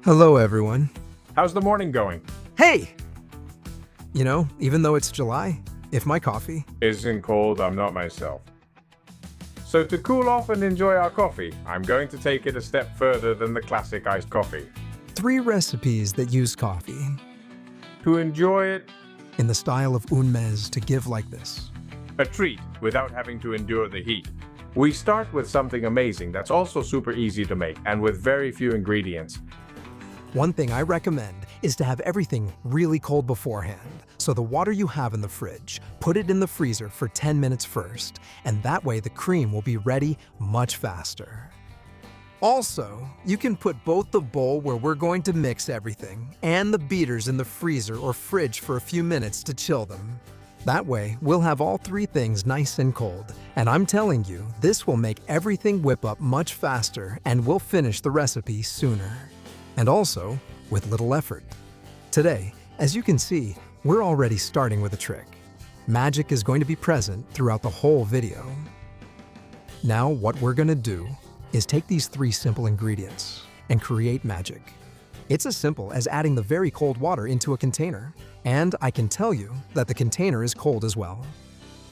Hello, everyone. How's the morning going? Hey! Even though it's July, if my coffee... Isn't cold, I'm not myself. So to cool off and enjoy our coffee, I'm going to take it a step further than the classic iced coffee. 3 recipes that use coffee To enjoy it, in the style of un mes to give like this. a treat without having to endure the heat. We start with something amazing that's also super easy to make and with very few ingredients. One thing I recommend is to have everything really cold beforehand. So the water you have in the fridge, put it in the freezer for 10 minutes first, and that way the cream will be ready much faster. Also, you can put both the bowl where we're going to mix everything and the beaters in the freezer or fridge for a few minutes to chill them. That way, we'll have all 3 things nice and cold. And I'm telling you, this will make everything whip up much faster and we'll finish the recipe sooner. And also, with little effort. Today, as you can see, we're already starting with a trick. Magic is going to be present throughout the whole video. Now, what we're going to do is take these 3 simple ingredients and create magic. It's as simple as adding the very cold water into a container. And I can tell you that the container is cold as well.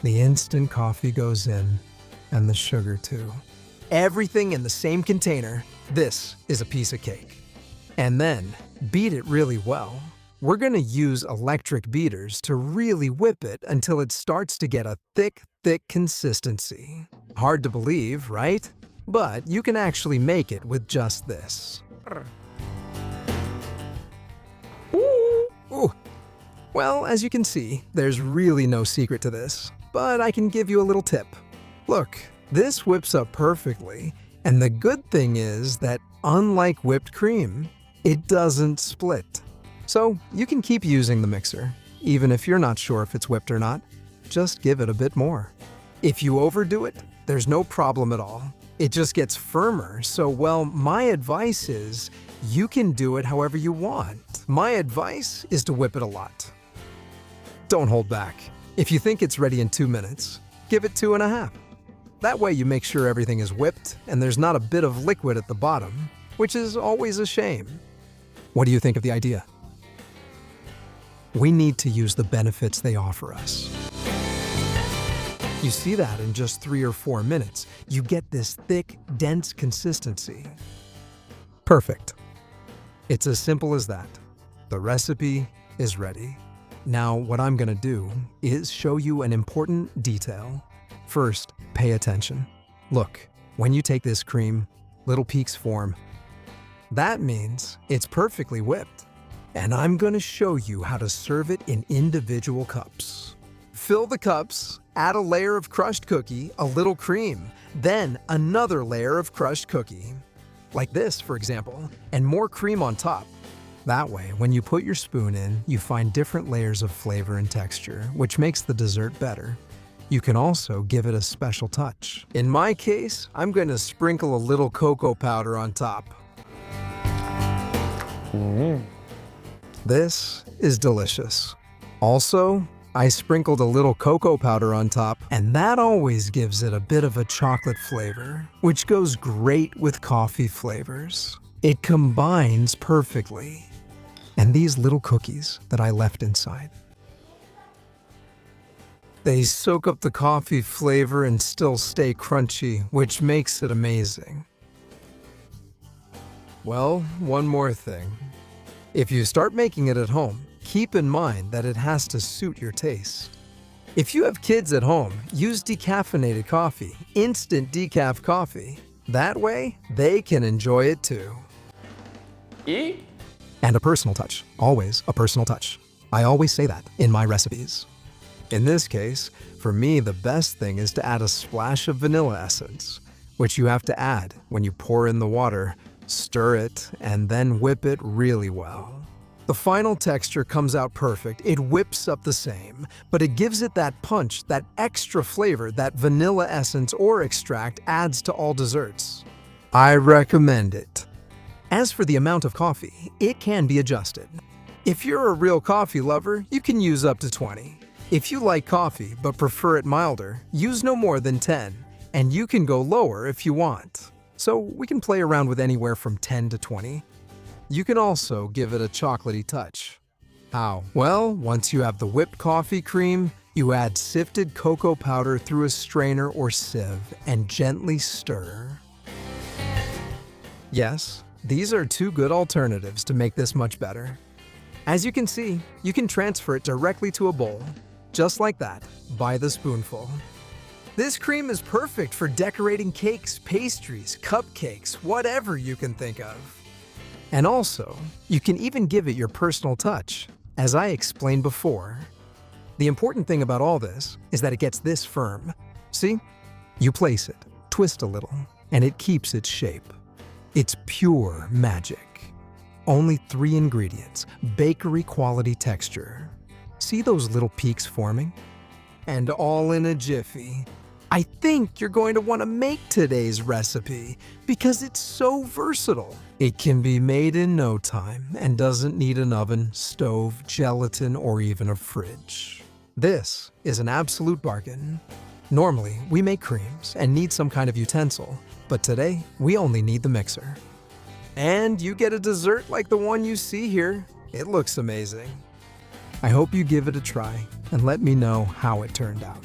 The instant coffee goes in, and the sugar too. Everything in the same container. This is a piece of cake. And then, beat it really well. We're going to use electric beaters to really whip it until it starts to get a thick consistency. Hard to believe, right? But you can actually make it with just this. Ooh. Well, as you can see, there's really no secret to this, but I can give you a little tip. Look, this whips up perfectly, and the good thing is that unlike whipped cream, it doesn't split. So you can keep using the mixer, even if you're not sure if it's whipped or not. Just give it a bit more. If you overdo it, there's no problem at all. It just gets firmer, so well, my advice is you can do it however you want. My advice is to whip it a lot. Don't hold back. If you think it's ready in 2 minutes, give it 2.5. That way you make sure everything is whipped and there's not a bit of liquid at the bottom, which is always a shame. What do you think of the idea? We need to use the benefits they offer us. You see that in just 3 or 4 minutes, you get this thick, dense consistency. Perfect. It's as simple as that. The recipe is ready. Now, what I'm gonna do is show you an important detail. First, pay attention. Look, when you take this cream, little peaks form. That means it's perfectly whipped. And I'm gonna show you how to serve it in individual cups. Fill the cups, add a layer of crushed cookie, a little cream, then another layer of crushed cookie. Like this, for example, and more cream on top. That way, when you put your spoon in, you find different layers of flavor and texture, which makes the dessert better. You can also give it a special touch. In my case, I'm going to sprinkle a little cocoa powder on top. This is delicious. Also, I sprinkled a little cocoa powder on top, and that always gives it a bit of a chocolate flavor, which goes great with coffee flavors. It combines perfectly. And these little cookies that I left inside, they soak up the coffee flavor and still stay crunchy, which makes it amazing. Well, one more thing. If you start making it at home, keep in mind that it has to suit your taste. If you have kids at home, use decaffeinated coffee, instant decaf coffee. That way, they can enjoy it too. Eat? And a personal touch. Always a personal touch. I always say that in my recipes. In this case, for me, the best thing is to add a splash of vanilla essence, which you have to add when you pour in the water, stir it, and then whip it really well. The final texture comes out perfect. It whips up the same, but it gives it that punch, that extra flavor that vanilla essence or extract adds to all desserts. I recommend it. As for the amount of coffee, it can be adjusted. If you're a real coffee lover, you can use up to 20. If you like coffee but prefer it milder, use no more than 10, and you can go lower if you want. So we can play around with anywhere from 10 to 20. You can also give it a chocolatey touch. How? Well, once you have the whipped coffee cream, you add sifted cocoa powder through a strainer or sieve and gently stir. Yes, these are two good alternatives to make this much better. As you can see, you can transfer it directly to a bowl, just like that, by the spoonful. This cream is perfect for decorating cakes, pastries, cupcakes, whatever you can think of. And also, you can even give it your personal touch, as I explained before. The important thing about all this is that it gets this firm. See? You place it, twist a little, and it keeps its shape. It's pure magic. Only 3 ingredients, bakery quality texture. See those little peaks forming? And all in a jiffy. I think you're going to want to make today's recipe because it's so versatile. It can be made in no time and doesn't need an oven, stove, gelatin, or even a fridge. This is an absolute bargain. Normally, we make creams and need some kind of utensil, but today we only need the mixer. And you get a dessert like the one you see here. It looks amazing. I hope you give it a try and let me know how it turned out.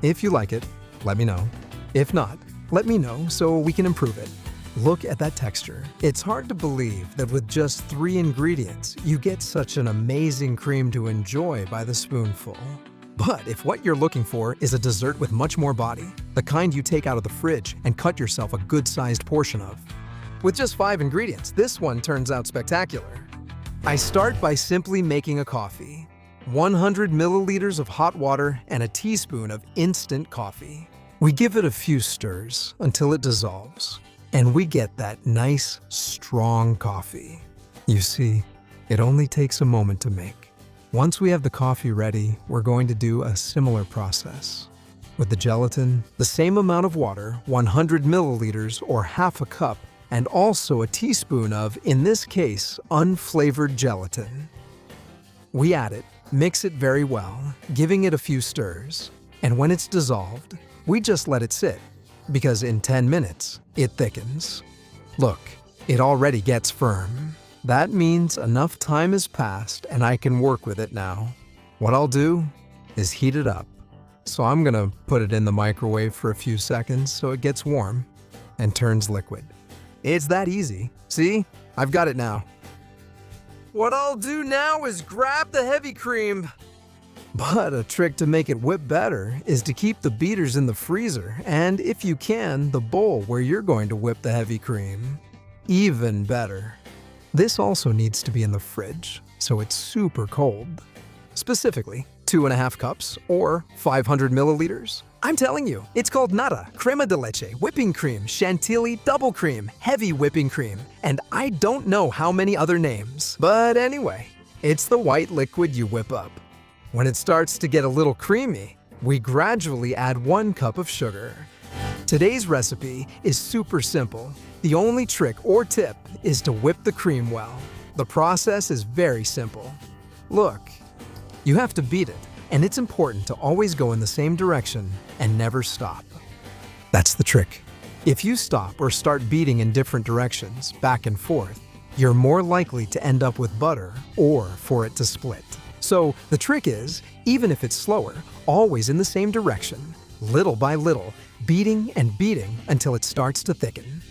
If you like it, let me know. If not, let me know so we can improve it. Look at that texture. It's hard to believe that with just 3 ingredients, you get such an amazing cream to enjoy by the spoonful. But if what you're looking for is a dessert with much more body, the kind you take out of the fridge and cut yourself a good-sized portion of, with just 5 ingredients, this one turns out spectacular. I start by simply making a coffee. 100 milliliters of hot water and a teaspoon of instant coffee. We give it a few stirs until it dissolves, and we get that nice, strong coffee. You see, it only takes a moment to make. Once we have the coffee ready, we're going to do a similar process. With the gelatin, the same amount of water, 100 milliliters or half a cup, and also a teaspoon of, in this case, unflavored gelatin. We add it, mix it very well, giving it a few stirs, and when it's dissolved, we just let it sit, because in 10 minutes, it thickens. Look, it already gets firm. That means enough time has passed and I can work with it now. What I'll do is heat it up. So I'm gonna put it in the microwave for a few seconds so it gets warm and turns liquid. It's that easy. See? I've got it now. What I'll do now is grab the heavy cream. But a trick to make it whip better is to keep the beaters in the freezer and, if you can, the bowl where you're going to whip the heavy cream. Even better. This also needs to be in the fridge, so it's super cold. Specifically, 2.5 cups or 500 milliliters. I'm telling you, it's called nata, crema de leche, whipping cream, chantilly, double cream, heavy whipping cream, and I don't know how many other names. But anyway, it's the white liquid you whip up. When it starts to get a little creamy, we gradually add 1 cup of sugar. Today's recipe is super simple. The only trick or tip is to whip the cream well. The process is very simple. Look, you have to beat it, and it's important to always go in the same direction and never stop. That's the trick. If you stop or start beating in different directions, back and forth, you're more likely to end up with butter or for it to split. So the trick is, even if it's slower, always in the same direction, little by little, beating and beating until it starts to thicken.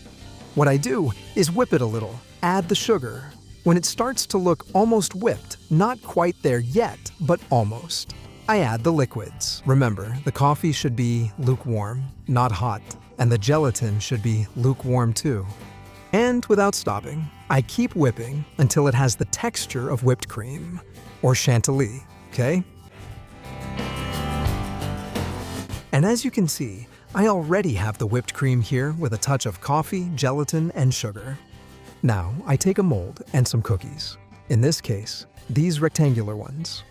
What I do is whip it a little, add the sugar. When it starts to look almost whipped, not quite there yet, but almost, I add the liquids. Remember, the coffee should be lukewarm, not hot, and the gelatin should be lukewarm too. And without stopping, I keep whipping until it has the texture of whipped cream, or chantilly, okay? And as you can see, I already have the whipped cream here with a touch of coffee, gelatin, and sugar. Now, I take a mold and some cookies. In this case, these rectangular ones.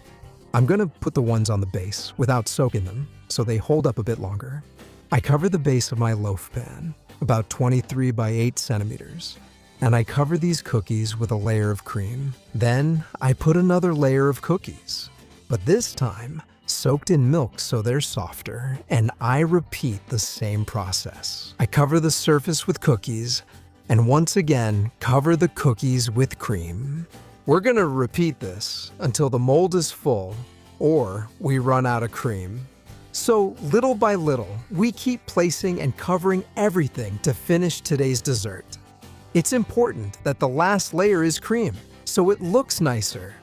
I'm gonna put the ones on the base without soaking them, so they hold up a bit longer. I cover the base of my loaf pan, about 23 by 8 centimeters, and I cover these cookies with a layer of cream. Then, I put another layer of cookies, but this time, soaked in milk so they're softer, and I repeat the same process. I cover the surface with cookies, And once again, cover the cookies with cream. We're gonna repeat this until the mold is full or we run out of cream. So little by little, we keep placing and covering everything to finish today's dessert. It's important that the last layer is cream, so it looks nicer.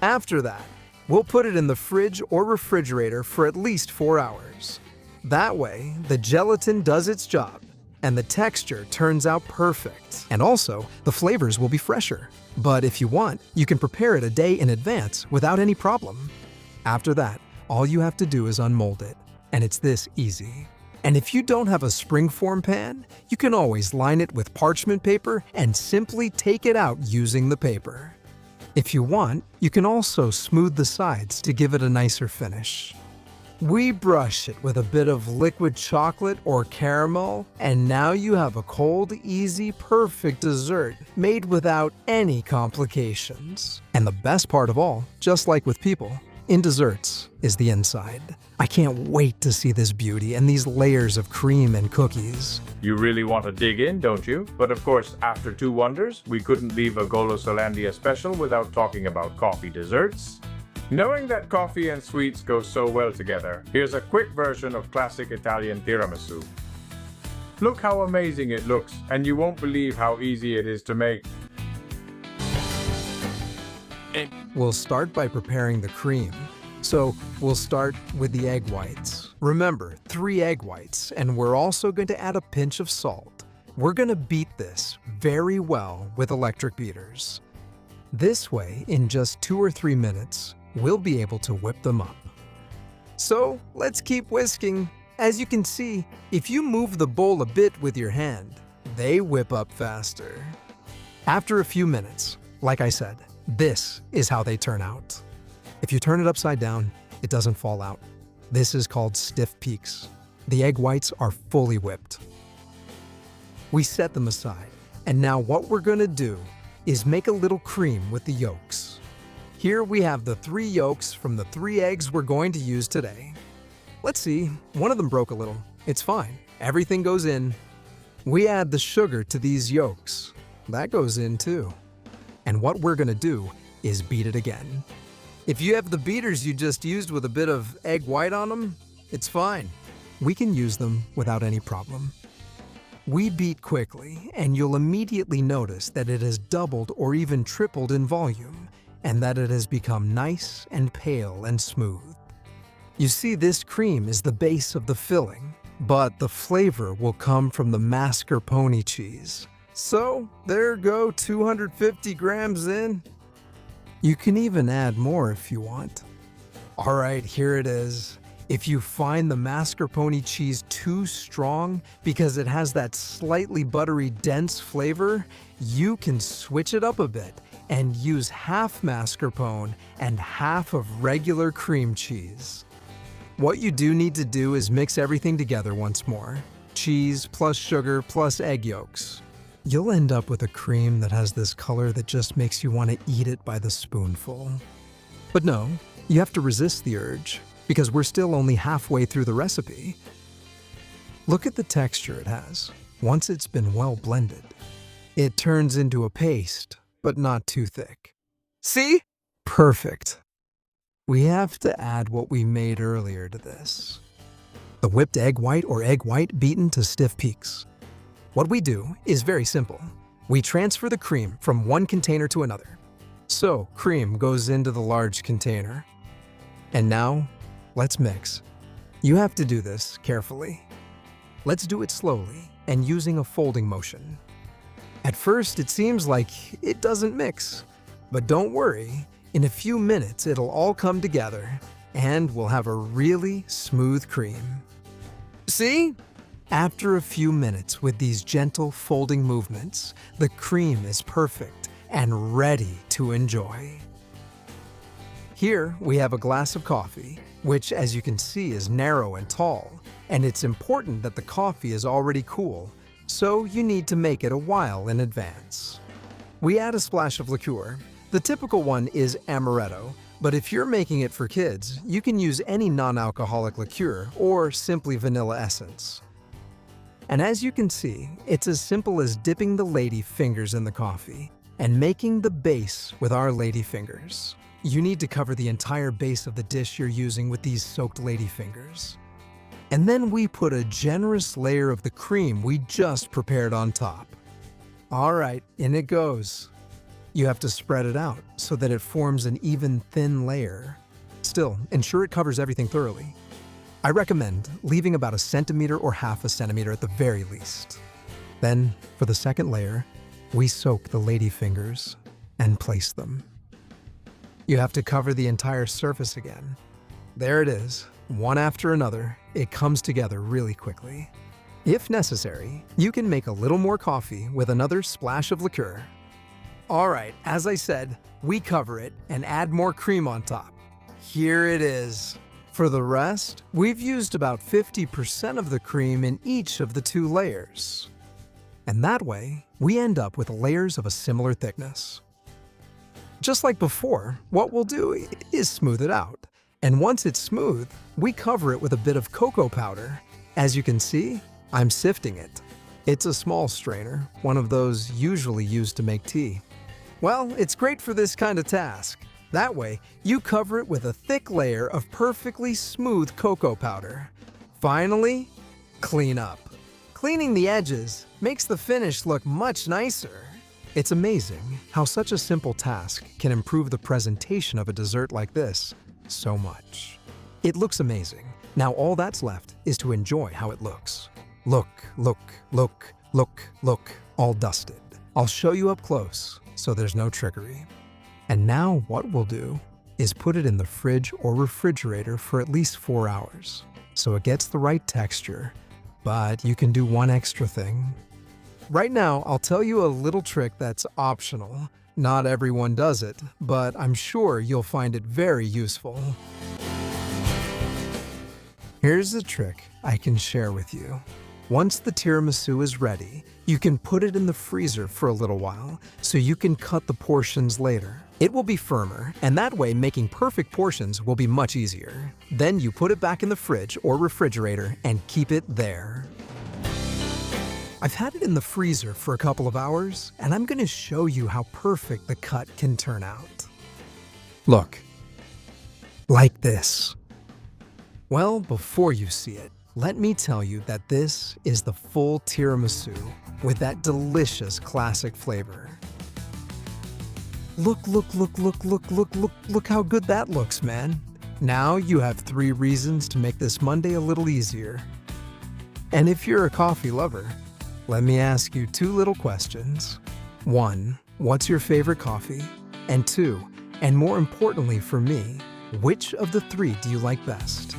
After that, we'll put it in the fridge or refrigerator for at least 4 hours. That way, the gelatin does its job and the texture turns out perfect. And also, the flavors will be fresher. But if you want, you can prepare it a day in advance without any problem. After that, all you have to do is unmold it, and it's this easy. And if you don't have a springform pan, you can always line it with parchment paper and simply take it out using the paper. If you want, you can also smooth the sides to give it a nicer finish. We brush it with a bit of liquid chocolate or caramel, and now you have a cold, easy, perfect dessert made without any complications. And the best part of all, just like with people, in desserts is the inside. I can't wait to see this beauty and these layers of cream and cookies. You really want to dig in, don't you? But of course, after 2 wonders, we couldn't leave a Golosolandia special without talking about coffee desserts. Knowing that coffee and sweets go so well together, here's a quick version of classic Italian tiramisu. Look how amazing it looks, and you won't believe how easy it is to make. We'll start by preparing the cream. So we'll start with the egg whites. Remember, 3 egg whites, and we're also going to add a pinch of salt. We're going to beat this very well with electric beaters. This way, in just 2 or 3 minutes, we'll be able to whip them up. So let's keep whisking. As you can see, if you move the bowl a bit with your hand, they whip up faster. After a few minutes, like I said, this is how they turn out. If you turn it upside down, it doesn't fall out. This is called stiff peaks. The egg whites are fully whipped. We set them aside, and now what we're gonna do is make a little cream with the yolks. Here we have the 3 yolks from the 3 eggs we're going to use today. Let's see, one of them broke a little. It's fine, everything goes in. We add the sugar to these yolks. That goes in too. And what we're gonna do is beat it again. If you have the beaters you just used with a bit of egg white on them, it's fine. We can use them without any problem. We beat quickly, and you'll immediately notice that it has doubled or even tripled in volume, and that it has become nice and pale and smooth. You see, this cream is the base of the filling, but the flavor will come from the mascarpone cheese. So there go 250 grams in. You can even add more if you want. All right, here it is. If you find the mascarpone cheese too strong because it has that slightly buttery, dense flavor, you can switch it up a bit and use half mascarpone and half of regular cream cheese. What you do need to do is mix everything together once more. Cheese plus sugar plus egg yolks. You'll end up with a cream that has this color that just makes you want to eat it by the spoonful. But no, you have to resist the urge, because we're still only halfway through the recipe. Look at the texture it has. Once it's been well blended, it turns into a paste, but not too thick. See? Perfect. We have to add what we made earlier to this. The whipped egg white or egg white beaten to stiff peaks. What we do is very simple. We transfer the cream from one container to another. So cream goes into the large container. And now, let's mix. You have to do this carefully. Let's do it slowly and using a folding motion. At first, it seems like it doesn't mix, but don't worry. In a few minutes, it'll all come together and we'll have a really smooth cream. See? After a few minutes with these gentle folding movements, the cream is perfect and ready to enjoy. Here we have a glass of coffee, which as you can see is narrow and tall, and it's important that the coffee is already cool, so you need to make it a while in advance. We add a splash of liqueur. The typical one is amaretto, but if you're making it for kids, you can use any non-alcoholic liqueur or simply vanilla essence. And as you can see, it's as simple as dipping the lady fingers in the coffee and making the base with our lady fingers. You need to cover the entire base of the dish you're using with these soaked lady fingers. And then we put a generous layer of the cream we just prepared on top. All right, in it goes. You have to spread it out so that it forms an even thin layer. Still, ensure it covers everything thoroughly. I recommend leaving about 1 centimeter or ½ centimeter at the very least. Then, for the second layer, we soak the lady fingers and place them. You have to cover the entire surface again. There it is, one after another. It comes together really quickly. If necessary, you can make a little more coffee with another splash of liqueur. All right, as I said, we cover it and add more cream on top. Here it is. For the rest, we've used about 50% of the cream in each of the 2 layers. And that way, we end up with layers of a similar thickness. Just like before, what we'll do is smooth it out. And once it's smooth, we cover it with a bit of cocoa powder. As you can see, I'm sifting it. It's a small strainer, one of those usually used to make tea. Well, it's great for this kind of task. That way, you cover it with a thick layer of perfectly smooth cocoa powder. Finally, clean up. Cleaning the edges makes the finish look much nicer. It's amazing how such a simple task can improve the presentation of a dessert like this so much. It looks amazing. Now all that's left is to enjoy how it looks. Look, look, look, look, look, all dusted. I'll show you up close so there's no trickery. And now what we'll do is put it in the fridge or refrigerator for at least 4 hours, so it gets the right texture. But you can do one extra thing. Right now, I'll tell you a little trick that's optional. Not everyone does it, but I'm sure you'll find it very useful. Here's a trick I can share with you. Once the tiramisu is ready, you can put it in the freezer for a little while so you can cut the portions later. It will be firmer, and that way making perfect portions will be much easier. Then you put it back in the fridge or refrigerator and keep it there. I've had it in the freezer for a couple of hours, and I'm going to show you how perfect the cut can turn out. Look, like this. Well, before you see it, let me tell you that this is the full tiramisu with that delicious classic flavor. Look how good that looks, man. Now you have 3 reasons to make this Monday a little easier. And if you're a coffee lover, let me ask you 2 little questions. 1, what's your favorite coffee? And 2, and more importantly for me, which of the 3 do you like best?